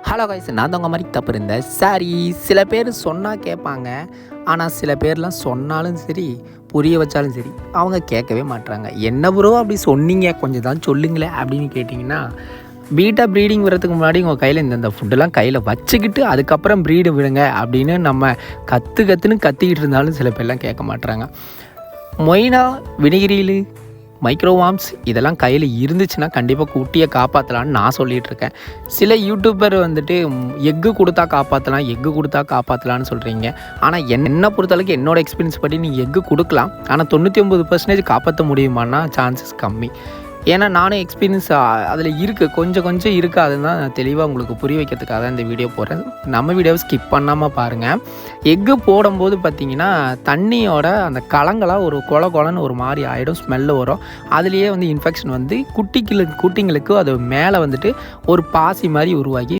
Hello guys, நான் தங்க மாதிரி தப்பு இருந்தேன். சரி, சில பேர் சொன்னால் கேட்பாங்க. ஆனால் சில பேர்லாம் சொன்னாலும் சரி, புரிய வச்சாலும் சரி, அவங்க கேட்கவே மாட்டுறாங்க. என்ன ப்ரோ அப்படி சொன்னீங்க, கொஞ்சம் தான் சொல்லுங்களேன் அப்படின்னு கேட்டிங்கன்னா, பீட்டா ப்ரீடிங் வரதுக்கு முன்னாடி உங்கள் கையில் இந்த ஃபுட்டெல்லாம் கையில் வச்சுக்கிட்டு அதுக்கப்புறம் ப்ரீடு விடுங்க அப்படின்னு நம்ம கற்றுன்னு கத்திக்கிட்டு இருந்தாலும் சில பேர்லாம் கேட்க மாட்டுறாங்க. மொய்னா வினிகிரியில் மைக்ரோவார்ம்ஸ் இதெல்லாம் கையில் இருந்துச்சுன்னா கண்டிப்பாக குட்டியை காப்பாற்றலான்னு நான் சொல்லிகிட்டு இருக்கேன். சில யூடியூபர் வந்துட்டு எக்கு கொடுத்தா காப்பாற்றலான்னு சொல்கிறீங்க. ஆனால் என்னை பொறுத்தளவுக்கு என்னோடய எக்ஸ்பீரியன்ஸ் படி நீங்கள் எக்கு கொடுக்கலாம். ஆனால் 99% காப்பாற்ற முடியுமான்னா சான்சஸ் கம்மி. ஏன்னா நானும் எக்ஸ்பீரியன்ஸ் அதில் இருக்குது, கொஞ்சம் இருக்குது. அதுதான் நான் தெளிவாக உங்களுக்கு புரிய வைக்கிறதுக்காக தான் இந்த வீடியோ போடுறேன். நம்ம வீடியோவை ஸ்கிப் பண்ணாமல் பாருங்கள். எக்கு போடும்போது பார்த்திங்கன்னா தண்ணியோட அந்த கலங்களாக ஒரு கொலன்னு ஒரு மாதிரி ஆகிடும், ஸ்மெல்லு வரும். அதுலேயே வந்து இன்ஃபெக்ஷன் வந்து குட்டிங்களுக்கு அது மேலே வந்துட்டு ஒரு பாசி மாதிரி உருவாகி